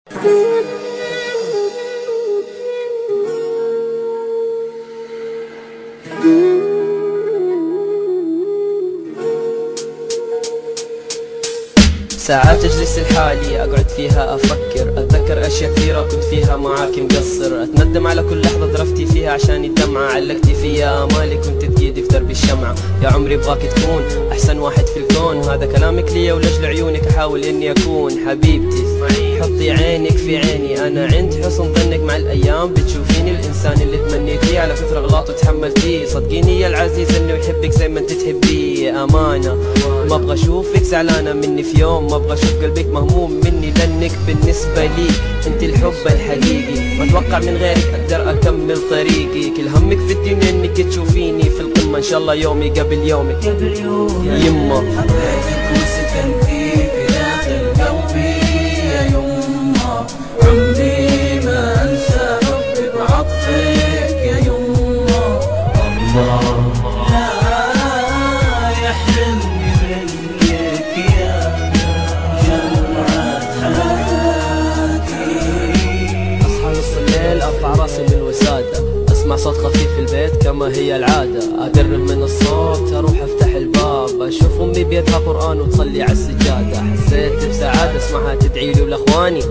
ساعات اجلس لحالي اقعد فيها افكر، اتذكر اشياء كثيرة كنت فيها معاك مقصر، اتندم على كل لحظة ظرفتي فيها عشان الدمعة، علقتي فيا امالي كنت تقيدي في درب الشمعة، يا عمري ابغاك تكون احسن واحد في الكون، هذا كلامك ليا ولجل عيونك احاول اني اكون حبيبتي، حطي عينك في عيني، انا عند حسن ظنك مع الايام بتشوفيني الانسان اللي تمنيتيه، على كثر غلط وتحملتيه، صدقيني يا العزيز انه يحبك زي ما انت تحبيه، امانة ما ابغى اشوفك زعلانة مني في يوم، ما ابغى اشوف قلبك مهموم مني، لانك بالنسبة لي انت الحب الحقيقي، ما اتوقع من غيرك اقدر اكمل طريقي، كل همك في الدنيا انك تشوفيني في القمة، ان شاء الله يومي قبل يومك يما، حبيتك وسكنتي في داخل قلبي يا يما، عمري ما انسى حبك وعطفك يا يما، الله لا يحرمني منك يا جمعة حياتي. اصحى نص الليل ارفع راسي من الوسادة، اسمع صوت خفيف في البيت كما هي العادة، اقرب من الصوت اروح افتح الباب، اشوف امي بيدها قرآن وتصلي على السجادة، حسيت بسعادة اسمعها تدعيلي ولاخواني،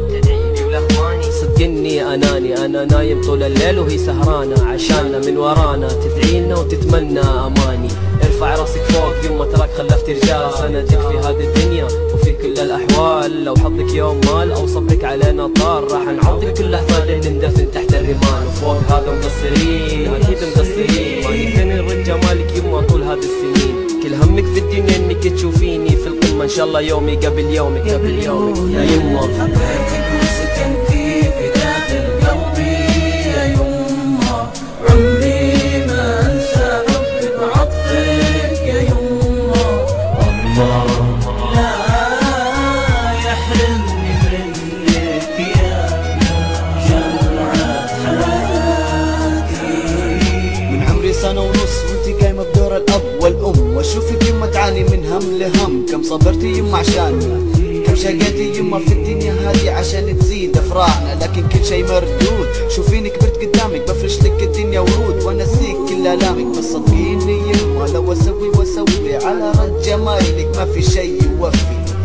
صدق اني اناني، انا نايم طول الليل وهي سهرانة عشاننا من ورانا، تدعيلنا وتتمنى اماني، ارفع راسك فوق يما تراك خلفت رجال، سندك في هذه الدنيا وفي كل الاحوال، لو حظك يوم مال او صبرك علينا طار، راح نعوضك كل لحظة اللي ندفن تحت الرمال، وفوق هذا مقصرين اكيد مقصرين، ما نقدر نرد جمالك يما طول هذه السنين، كل همك في الدنيا انك تشوفيني في القمة، ان شاء الله يومي قبل يومك يا يما، حبيتك وسكنتي في داخل قلبي يا يما، عمري ما انسى حبك وعطفك يا يما، الله لا يحرمني منك يا جمعة حياتي. من عمري سنة ونص وانتي قايمة بدور الأب والأم، واشوفك يما تعاني من هم لهم، كم صبرتي يما عشاننا، كم شقيتي يما في الدنيا هذه عشان تزيد افراحنا، لكن كل شي مردود، شوفيني كبرت قدامك بفرش لك الدنيا ورود، وانسيك كل الامك، بس صدقيني يما لو اسوي على رد جمايلك ما في شي يوفي،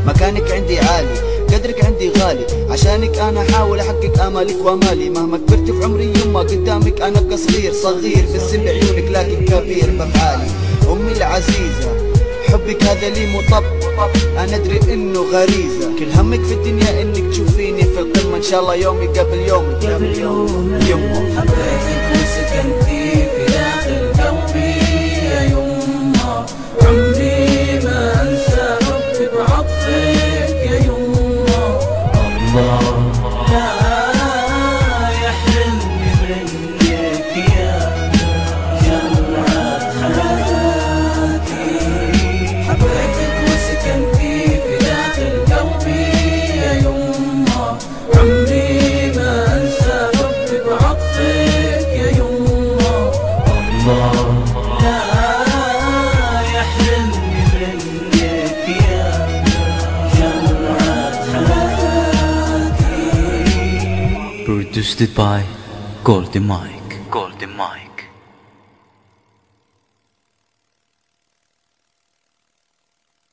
مكانك عندي عالي، قدرك عندي غالي، عشانك انا احاول احقق امالك وامالي، مهما كبرت في عمري يما قدامك انا ابقى صغير بالسن بعيونك لكن كبير بافعالي، امي العزيزة حبك هذا لي مطب، انا ادري انه غريزة، كل همك في الدنيا انك تشوفيني في القمة، ان شاء الله يومي قبل يومك يما، حبيتك وسكنتي في داخل قلبي يا يما، عمري ما انسى حبك وعطفك يا يما، الله لا يحرمني منك يا جمعة حياتي. حبيتك وسكنتي في داخل قلبي يا يما، عمري ما انسى حبك وعطفك يا يما، الله لا يحرمني منك يا جمعة حياتي. Produced by Golden Mike.